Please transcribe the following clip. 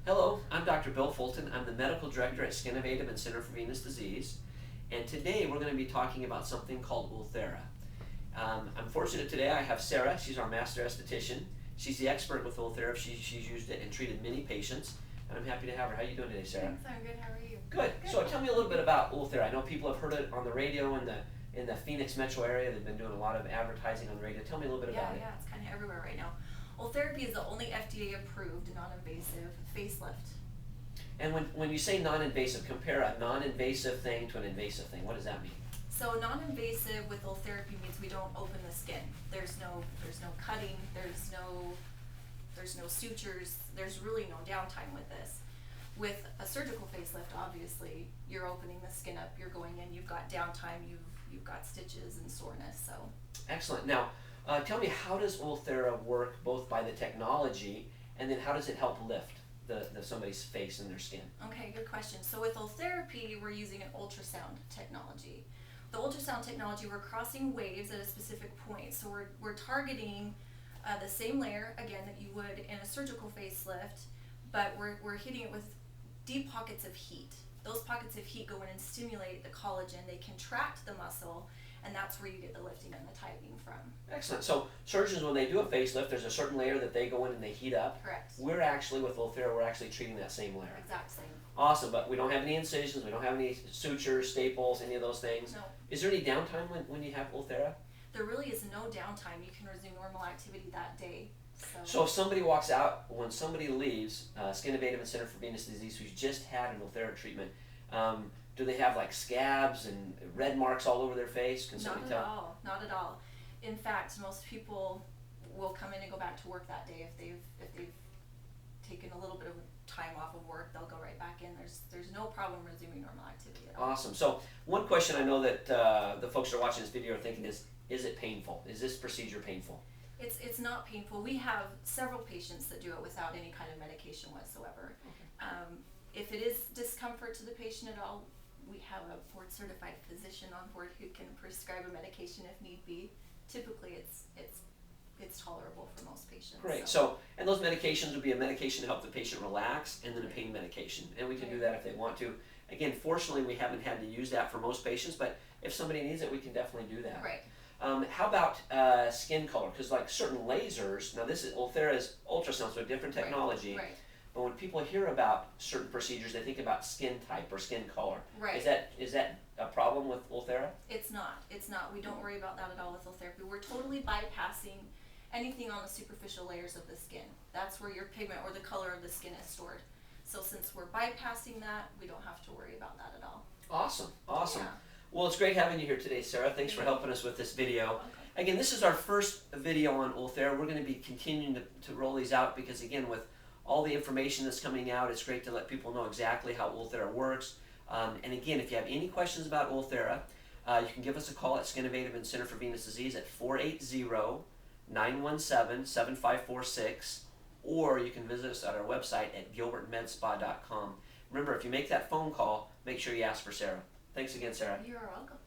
Hello, I'm Dr. Bill Fulton. I'm the Medical Director at Skin Innovative and Center for Venous Disease. And today we're going to be talking about something called Ulthera. I'm fortunate today I have Sarah. She's our master esthetician. She's the expert with Ulthera. She's used it and treated many patients. And I'm happy to have her. How are you doing today, Sarah? Thanks, I'm good. How are you? Good. So tell me a little bit about Ulthera. I know people have heard it on the radio in the Phoenix metro area. They've been doing a lot of advertising on the radio. Tell me a little bit about it. Yeah, it's kind of everywhere right now. Ultherapy is the only FDA-approved non-invasive facelift. And when you say non-invasive, compare a non-invasive thing to an invasive thing. What does that mean? So non-invasive with Ultherapy means we don't open the skin. There's no cutting. There's no sutures. There's really no downtime with this. With a surgical facelift, obviously, you're opening the skin up. You're going in. You've got downtime. You've got stitches and soreness. So. Excellent. Now, tell me, how does Ulthera work both by the technology and then how does it help lift somebody's face and their skin? Okay, good question. So with Ultherapy, we're using an ultrasound technology. The ultrasound technology, we're crossing waves at a specific point. So we're targeting the same layer, again, that you would in a surgical facelift, but we're hitting it with deep pockets of heat. Those pockets of heat go in and stimulate the collagen. They contract the muscle, and that's where you get the lifting and the tightening from. Excellent. So surgeons, when they do a facelift, there's a certain layer that they go in and they heat up. Correct. We're actually, with Ulthera, we're actually treating that same layer. Exact same. Awesome, but we don't have any incisions, we don't have any sutures, staples, any of those things. No. Is there any downtime when you have Ulthera? There really is no downtime. You can resume normal activity that day. So if somebody walks out, when somebody leaves Skin Innovative and Center for Venous Disease who's just had an Ulthera treatment, do they have like scabs and red marks all over their face? Can somebody tell? Not at all. Not at all. In fact, most people will come in and go back to work that day if they've taken a little bit of time off of work. They'll go right back in. There's no problem resuming normal activity at all. Awesome. So one question I know that the folks who are watching this video are thinking is it painful? Is this procedure painful? It's not painful. We have several patients that do it without any kind of medication whatsoever. Okay. If it is discomfort to the patient at all, we have a board-certified physician on board who can prescribe a medication if need be. Typically, it's tolerable for most patients. Great. So, and those medications would be a medication to help the patient relax, and then a pain medication, and we can do that if they want to. Again, fortunately, we haven't had to use that for most patients, but if somebody needs it, we can definitely do that. Right. How about skin color? Because like certain lasers, now this is Ulthera's ultrasound, so a different technology. Right. But when people hear about certain procedures, they think about skin type or skin color. Right. Is that a problem with Ulthera? It's not. We don't worry about that at all with Ultherapy. We're totally bypassing anything on the superficial layers of the skin. That's where your pigment or the color of the skin is stored. So since we're bypassing that, we don't have to worry about that at all. Awesome. Awesome. Yeah. Well, it's great having you here today, Sarah. Thanks for helping us with this video. Okay. Again, this is our first video on Ulthera. We're going to be continuing to roll these out because, again, with all the information that's coming out, it's great to let people know exactly how Ulthera works. And again, if you have any questions about Ulthera, you can give us a call at Skin Innovative and Center for Venous Disease at 480-917-7546, or you can visit us at our website at gilbertmedspa.com. Remember, if you make that phone call, make sure you ask for Sarah. Thanks again, Sarah. You're welcome.